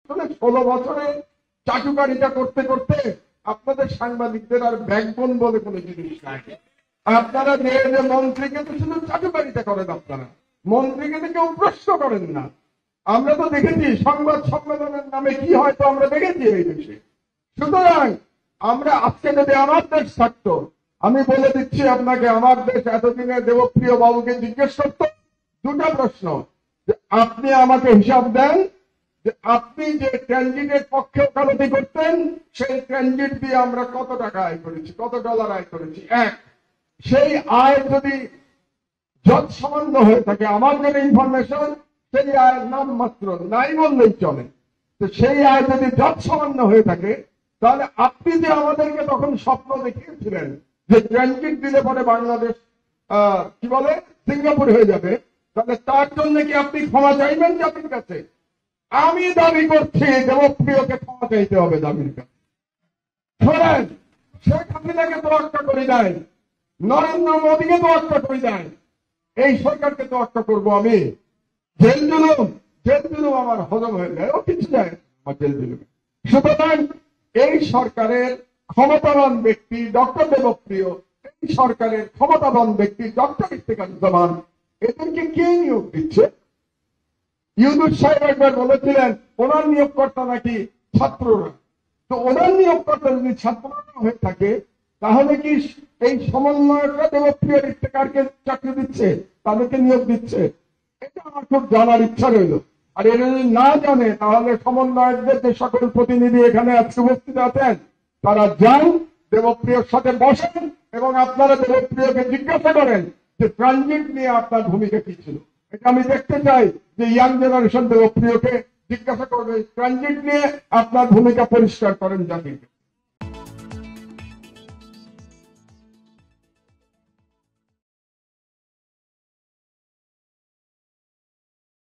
আসলে 16 বছরে চাটুকারিতা করতে করতে আপনাদের সাংবাদিকদের আর ব্যাকবোন বলে কোনো জিনিস নাই। আপনারা যে মন্ত্রীকে তো শুধু চাটুকারিতা করেন, আপনারা মন্ত্রীকে তো কেউ প্রশ্ন করেন না। আমরা তো দেখেছি সংবাদ সম্মেলনের নামে কি হয়তো আমরা দেখেছি এই দেশে। সুতরাং আমরা আজকে যদি আমার দেশ থাকতো, আমি বলে দিচ্ছি আপনাকে, আমার দেশ এতদিনে দেবপ্রিয় বাবুকে জিজ্ঞেস করতো দুটো প্রশ্ন, যে আপনি আমাকে হিসাব দেন যে আপনি যে ক্যান্ডিডেট পক্ষে ওকালতি করতেন সেই ক্যান্ডিডেট দিয়ে আমরা কত টাকা আয় করেছি, কত ডলার আয় করেছি। এক, সেই আয় যদি যৎসামান্য হয়ে থাকে, আমার যে ইনফরমেশন সেই আয়ের নাম মাত্র নাই বললেই চলে, তো সেই আয় যদি যৎসামান্য হয়ে থাকে তাহলে আপনি যে আমাদেরকে তখন স্বপ্ন দেখিয়েছিলেন যে ট্রানজিট দিলে পরে বাংলাদেশ কি বলে সিঙ্গাপুর হয়ে যাবে, তাহলে তার জন্য কি আপনি ক্ষমা চাইবেন জাতির কাছে? আমি দাবি করছি দেবপ্রিয়কে ক্ষমা চাইতে হবে জাতির কাছে। শোনেন, শেখ হাসিনাকে তোয়াক্কা করি নাই, নরেন্দ্র মোদীকে তোয়াক্কা করি নাই, এই সরকারকে তোয়াক্কা করবো আমি। জেল জুলুম আমার হজম হয়ে যায়, ও কিছু যায় আমার জেল জুলুমে। সুতরাং এই সরকারের ক্ষমতাবান ব্যক্তি ডক্টর দেবপ্রিয়, এই সরকারের ক্ষমতাবান ব্যক্তি ডক্টর ইফতেখারুজ্জামান, এদেরকে কে নিয়োগ দিচ্ছে? ইউনূস সাহেব একবার বলেছিলেন ওনার নিয়োগকর্তা নাকি ছাত্ররা। তো ওনার নিয়োগকর্তা যদি ছাত্ররা হয়ে থাকে তাহলে কি এই সমন্বয়করা দেবপ্রিয় ইফতেখারকে চাকরি দিচ্ছে, তাদেরকে নিয়োগ দিচ্ছে? এটা আমার খুব জানার ইচ্ছা রইল। আর এরা যদি না জানে তাহলে সমন্বয়কদের যে সকল প্রতিনিধি এখানে আজকে উপস্থিত আছেন তারা যান, দেবপ্রিয়র সাথে বসেন এবং আপনারা দেবপ্রিয়কে জিজ্ঞাসা করেন যে ট্রানজিট নিয়ে আপনার ভূমিকা কি ছিল। এটা আমি দেখতে চাই যে ইয়াং জেনারেশন দেবপ্রিয়কে জিজ্ঞাসা করবে ট্রানজিট নিয়ে আপনার ভূমিকা পরিষ্কার করেন জাতিকে।